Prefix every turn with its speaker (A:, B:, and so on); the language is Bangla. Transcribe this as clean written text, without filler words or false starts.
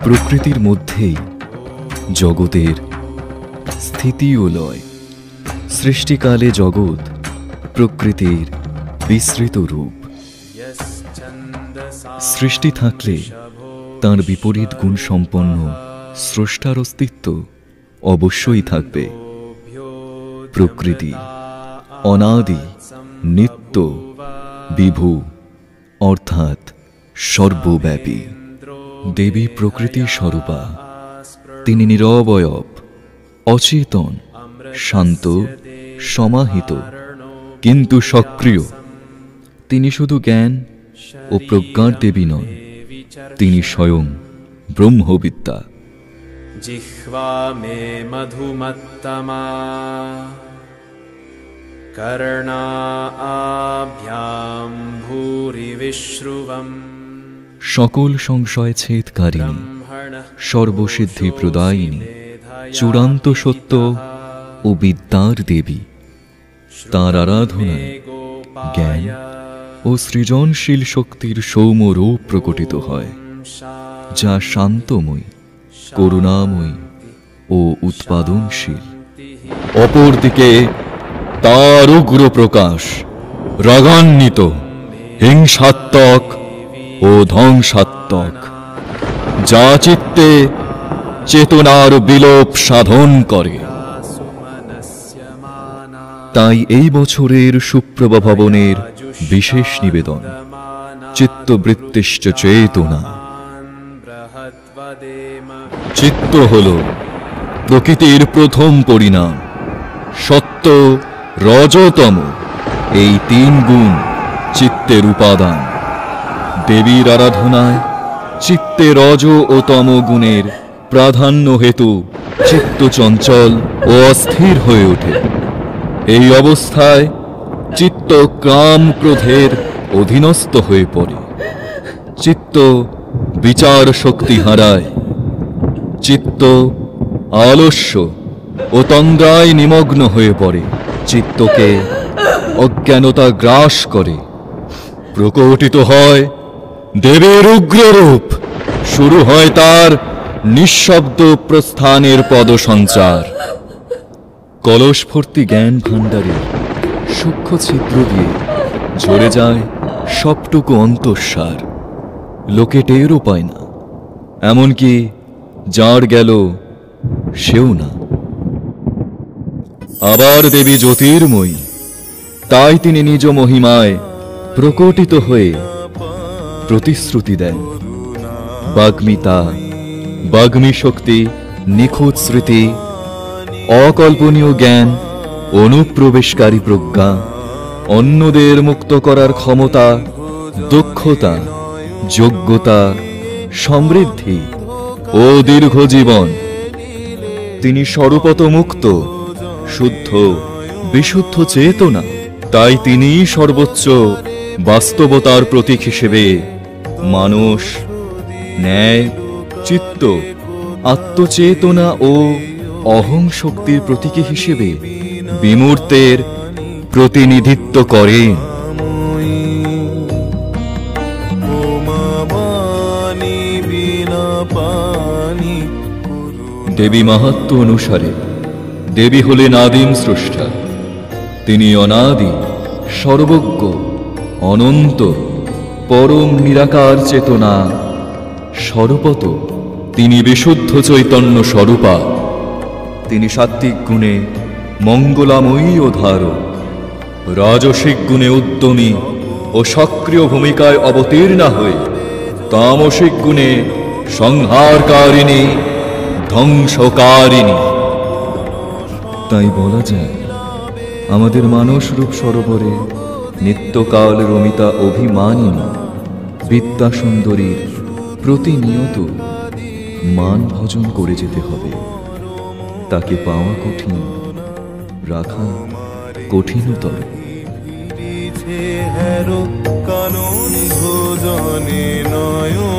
A: প্রকৃতির মধ্যেই জগতের স্থিতি ও লয়। সৃষ্টিকালে জগৎ প্রকৃতির বিস্তৃত রূপ। সৃষ্টি থাকলে তার বিপরীত গুণ সম্পন্ন স্রষ্টার অস্তিত্ব অবশ্যই থাকবে। প্রকৃতি অনাদি, নিত্য, বিভু অর্থাৎ সর্বব্যাপী। দেবী প্রকৃতির স্বরূপা। তিনি নিরবয়ব, অচেতন, শান্ত, সমাহিত, কিন্তু সক্রিয়। তিনি শুধু জ্ঞান ও প্রজ্ঞার দেবী নন, তিনি স্বয়ং ব্রহ্মবিদ্যা।
B: জিহ্বা মে মধুমত্তমা কর্ণাভ্যাম ভূরি বিশ্রুবম।
A: সকল সংশয় ছেদকারিণী, সর্বসিদ্ধি প্রদায়িনী, চূড়ান্ত সত্য ও বিদ্যার দেবী। তাঁর আরাধনায় জ্ঞান ও সৃজনশীল শক্তির সৌম্য রূপ প্রকটিত হয়, যা শান্তময়ী, করুণাময়ী ও উৎপাদনশীল। অপরদিকে তার উগ্র প্রকাশ রাগান্বিত, হিংসাত্মক ও ধ্বংসাত্মক, যা চিত্তে চেতনার বিলোপ সাধন করে। তাই এই বছরের সুপ্রভা ভবনের বিশেষ নিবেদন চিত্তবৃত্তিশ্চ চেতনা। চিত্ত হল প্রকৃতির প্রথম পরিণাম। সত্য, রজতম এই তিন গুণ চিত্তের উপাদান। দেবীর আরাধনায় চিত্তে রজ ও তম গুণের প্রাধান্য হেতু চিত্ত চঞ্চল ও অস্থির হয়ে ওঠে। এই অবস্থায় চিত্ত কাম ক্রোধের অধীনস্থ হয়ে পড়ে। চিত্ত বিচার শক্তি হারায়। চিত্ত আলস্য ও তন্দ্রায় নিমগ্ন হয়ে পড়ে। চিত্তকে অজ্ঞানতা গ্রাস করে। প্রকটিত হয় দেবীর উগ্ররূপ। শুরু হয় তার নিঃশব্দ প্রস্থানের পদসঞ্চার। কলস ভর্তি জ্ঞান ভাণ্ডারের সূক্ষ্ম ছিদ্র দিয়ে ঝরে যায় সবটুকু অন্তঃসার। লোকে টেরও পায় না, এমনকি যার গেল সেও না। আবার দেবী জ্যোতির্ময়ী, তাই তিনি নিজ মহিমায় প্রকটিত হয়ে প্রতিশ্রুতি দেন। বাগ্মিতা, বাগ্মী শক্তি, নিখুঁত স্মৃতি, অকল্পনীয় জ্ঞান, অনুপ্রবেশকারী প্রজ্ঞা, অন্যদের মুক্ত করার ক্ষমতা, দক্ষতা, যোগ্যতা, সমৃদ্ধি ও দীর্ঘ জীবন। তিনি স্বরূপত মুক্ত, শুদ্ধ, বিশুদ্ধ চেতনা। তাই তিনি সর্বোচ্চ বাস্তবতার প্রতীক হিসেবে মানস, ন্যায়, চিত্ত, আত্মচেতনা ও অহং শক্তির প্রতীকী হিসেবে বিমূর্তের প্রতিনিধিত্ব করেন। দেবী মাহাত্ম্য অনুসারে দেবী হলেন আদিম স্রষ্টা। তিনি অনাদি, সর্বজ্ঞ, অনন্ত, পরম নিরাকার চেতনা স্বরূপত। তিনি বিশুদ্ধ চৈতন্য স্বরূপা। তিনি সাত্ত্বিক গুণে মঙ্গলাময়ী ও ধারক, রাজসিক গুণে উদ্যমী ও সক্রিয় ভূমিকায় অবতীর্ণা হয়ে তামসিক গুণে সংহারকারিণী, ধ্বংসকারিণী। তাই বলা যায় আমাদের মানস রূপ সরোবরে নিত্যকাল রমিতা অভিমানিনী বিদ্যা সুন্দরীর প্রতিনিয়ত মান ভজন করে যেতে হবে। তাকে পাওয়া কঠিন, রাখা কঠিনতর। কানন ভোজনে নয়ন